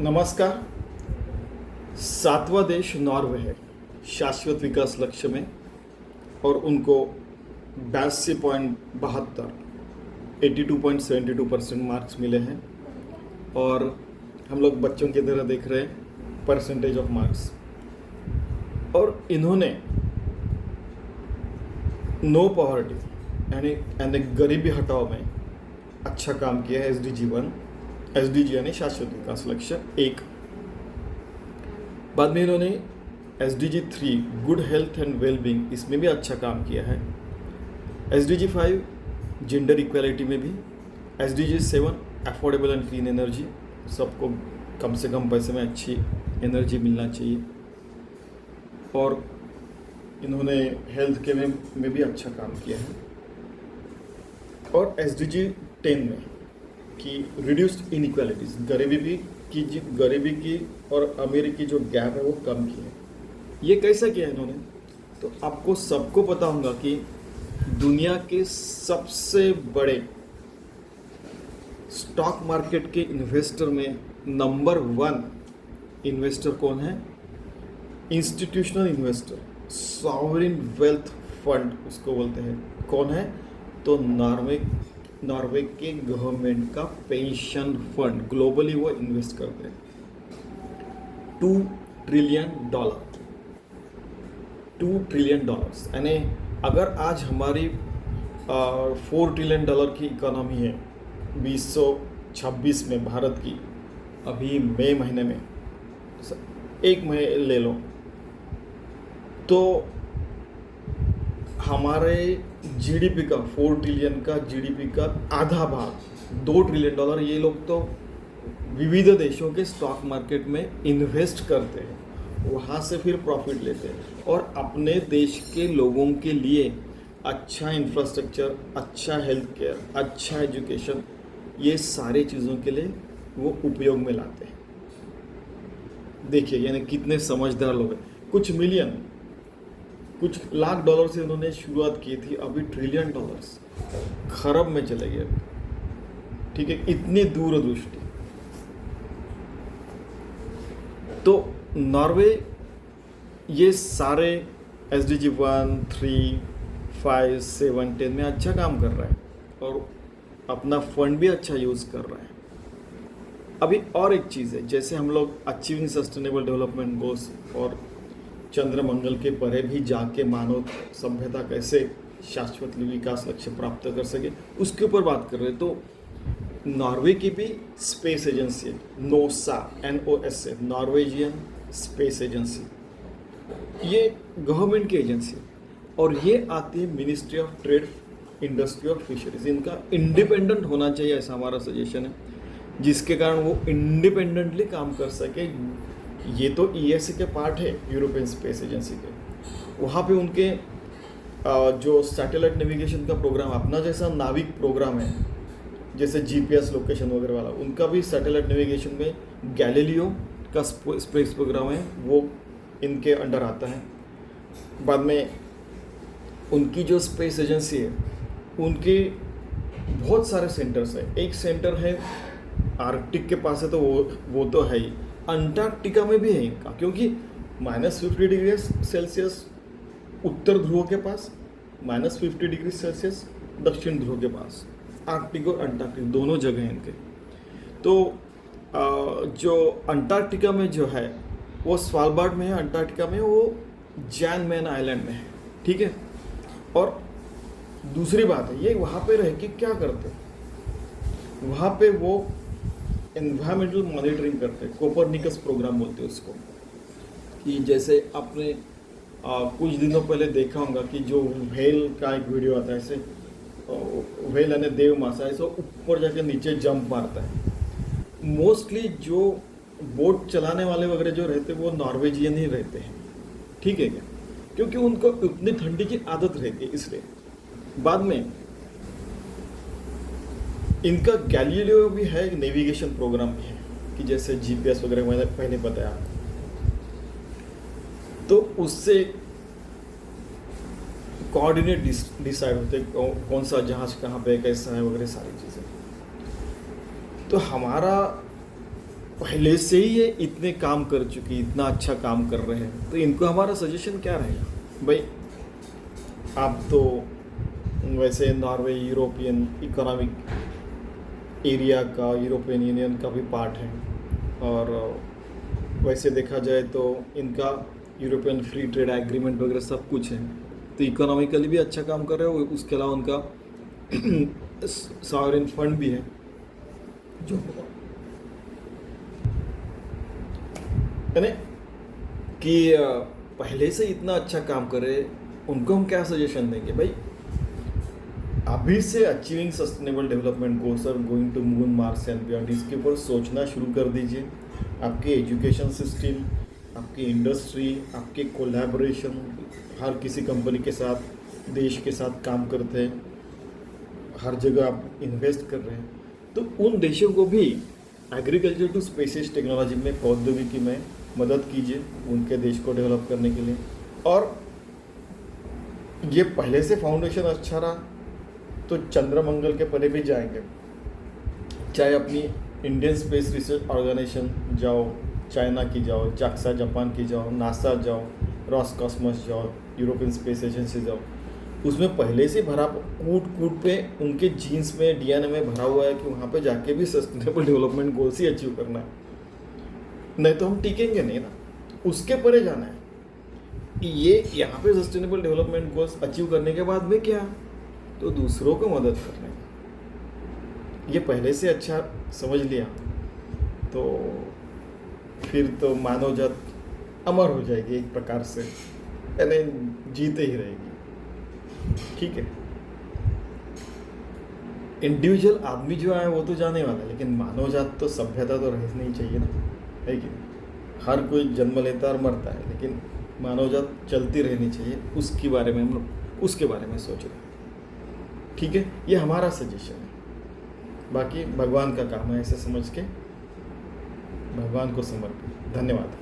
नमस्कार। सातवां देश नॉर्वे है शाश्वत विकास लक्ष्य में और उनको 82.72 82.72% मार्क्स मिले हैं और हम लोग बच्चों की तरह देख रहे हैं परसेंटेज ऑफ मार्क्स। और इन्होंने नो पॉवर्टी यानी गरीबी हटाओ में अच्छा काम किया है। SDG यानी शाश्वत विकास लक्ष्य 1। बाद में इन्होंने SDG 3 good health and wellbeing, इसमें भी अच्छा काम किया है। SDG 5 जेंडर इक्वालिटी में भी। SDG 7 affordable and clean energy, सबको कम से कम पैसे में अच्छी एनर्जी मिलना चाहिए। और इन्होंने हेल्थ के में भी अच्छा काम किया है। और SDG 10 में कि रिड्यूस्ड इनइक्वालिटीज, गरीबी की और अमीरी की जो गैप है वो कम की है। ये कैसा किया है इन्होंने? तो आपको सबको पता होगा कि दुनिया के सबसे बड़े स्टॉक मार्केट के इन्वेस्टर में नंबर 1 इन्वेस्टर कौन है? Institutional investor, sovereign wealth fund उसको बोलते हैं। कौन है? तो नॉर्वे के गवर्नमेंट का पेंशन फंड, ग्लोबली वो इन्वेस्ट करते हैं। $2 ट्रिलियन यानी अगर आज हमारी $4 ट्रिलियन की इकोनॉमी है 2026 में भारत की, अभी मई महीने में एक महीने ले लो तो हमारे जीडीपी का 4 ट्रिलियन का जीडीपी का आधा भाग $2 ट्रिलियन ये लोग तो विविध देशों के स्टॉक मार्केट में इन्वेस्ट करते हैं, वहाँ से फिर प्रॉफिट लेते हैं और अपने देश के लोगों के लिए अच्छा इंफ्रास्ट्रक्चर, अच्छा हेल्थ केयर, अच्छा एजुकेशन, ये सारी चीज़ों के लिए वो उपयोग में लाते हैं। देखिए यानी कितने समझदार लोग हैं। कुछ लाख डॉलर से उन्होंने शुरुआत की थी, अभी $1 ट्रिलियन खरब में चले गए। ठीक है, इतनी दूरदृष्टि। तो नॉर्वे ये सारे SDG 1, 3, 5, 7, 10 में अच्छा काम कर रहा है और अपना फंड भी अच्छा यूज़ कर रहा है। अभी और एक चीज़ है, जैसे हम लोग अचीविंग सस्टेनेबल डेवलपमेंट गोल्स और चंद्रमंगल के परे भी जाके मानव सभ्यता कैसे शाश्वत विकास लक्ष्य प्राप्त कर सके, उसके ऊपर बात कर रहे हैं। तो नॉर्वे की भी स्पेस एजेंसी है, NOSA, नॉर्वेजियन स्पेस एजेंसी। ये गवर्नमेंट की एजेंसी है और ये आती है मिनिस्ट्री ऑफ ट्रेड, इंडस्ट्री और फिशरीज। इनका इंडिपेंडेंट होना चाहिए, ऐसा हमारा सजेशन है, जिसके कारण वो इंडिपेंडेंटली काम कर सके। ये तो ESA के पार्ट है, यूरोपियन स्पेस एजेंसी के। वहाँ पे उनके जो सैटेलाइट नेविगेशन का प्रोग्राम, अपना जैसा नाविक प्रोग्राम है, जैसे GPS लोकेशन वगैरह वाला, उनका भी सैटेलाइट नेविगेशन में गैलीलियो का स्पेस प्रोग्राम है, वो इनके अंडर आता है। बाद में उनकी जो स्पेस एजेंसी है, उनके बहुत सारे सेंटर्स हैं। एक सेंटर है आर्कटिक के पास है, तो वो तो है ही। अंटार्कटिका में भी है इनका, क्योंकि -50°C उत्तर ध्रुव के पास, -50°C दक्षिण ध्रुव के पास, आर्कटिक और अंटार्कटिक दोनों जगह हैं इनके। तो जो अंटार्कटिका में जो है वो स्वालबार्ड में है, अंटार्कटिका में वो जैन मैन आइलैंड में है। ठीक है। और दूसरी बात है, ये वहाँ पे रह के क्या करते हैं? वहाँ पे वो एनवायरमेंटल मॉनिटरिंग करते हैं, कोपरनिकस प्रोग्राम बोलते हैं उसको। कि जैसे आपने कुछ दिनों पहले देखा होगा कि जो व्हेल का एक वीडियो आता है, ऐसे व्हेल यानी देव मासा, ऐसे ऊपर जाके नीचे जंप मारता है। मोस्टली जो बोट चलाने वाले वगैरह जो रहते हैं वो नॉर्वेजियन ही रहते हैं। ठीक है क्या? क्योंकि उनको उतनी ठंडी की आदत रहती है, इसलिए। बाद में इनका गैलीलियो भी है, एक नेविगेशन प्रोग्राम भी है, कि जैसे GPS वगैरह मैंने पहले बताया, तो उससे कोऑर्डिनेट डिसाइड होते कौन सा जहाज कहाँ पे कैसा है वगैरह सारी चीज़ें। तो हमारा पहले से ही ये इतने काम कर चुकी, इतना अच्छा काम कर रहे हैं, तो इनको हमारा सजेशन क्या रहेगा भाई? आप तो वैसे नॉर्वे यूरोपियन इकोनॉमिक एरिया का, यूरोपियन यूनियन का भी पार्ट है, और वैसे देखा जाए तो इनका यूरोपियन फ्री ट्रेड एग्रीमेंट वगैरह सब कुछ है, तो इकोनॉमिकली भी अच्छा काम कर रहे हो। उसके अलावा उनका सॉवरेन फंड भी है जो यानी कि पहले से इतना अच्छा काम करे, उनको हम क्या सजेशन देंगे भाई? अभी से अचीविंग सस्टेनेबल डेवलपमेंट गोल्स और going to moon, Mars and beyond, इसके ऊपर सोचना शुरू कर दीजिए। आपके एजुकेशन सिस्टम, आपकी इंडस्ट्री, आपके कोलैबोरेशन, हर किसी कंपनी के साथ, देश के साथ काम करते हैं, हर जगह आप इन्वेस्ट कर रहे हैं, तो उन देशों को भी एग्रीकल्चर टू स्पेसिस टेक्नोलॉजी में, प्रौद्योगिकी में मदद कीजिए उनके देश को डेवलप करने के लिए। और ये पहले से फाउंडेशन अच्छा रहा तो चंद्रमंगल के परे भी जाएंगे। चाहे अपनी इंडियन स्पेस रिसर्च ऑर्गेनाइजेशन जाओ, चाइना की जाओ, जाक्सा जापान की जाओ, नासा जाओ, रॉसकॉस्मोस जाओ, यूरोपियन स्पेस एजेंसी जाओ, उसमें पहले से भरा कूट कूट पे उनके जीन्स में, डीएनए में भरा हुआ है कि वहाँ पे जाके भी सस्टेनेबल डेवलपमेंट गोल्स ही अचीव करना है, नहीं तो हम टिकेंगे नहीं ना। उसके परे जाना है। ये यहाँ पे सस्टेनेबल डेवलपमेंट गोल्स अचीव करने के बाद में क्या, तो दूसरों को मदद करने का, ये पहले से अच्छा समझ लिया तो फिर तो मानव जात अमर हो जाएगी एक प्रकार से, यानी जीते ही रहेगी। ठीक है, इंडिविजुअल आदमी जो है वो तो जाने वाला है, लेकिन मानव जात तो, सभ्यता तो रहनी ही चाहिए ना, है कि नहीं? हर कोई जन्म लेता और मरता है, लेकिन मानव जात चलती रहनी चाहिए, उसके बारे में हम लोग उसके बारे में सोच रहे हैं। ठीक है, ये हमारा सजेशन है, बाकी भगवान का काम है, ऐसे समझ के भगवान को समर्पित। धन्यवाद।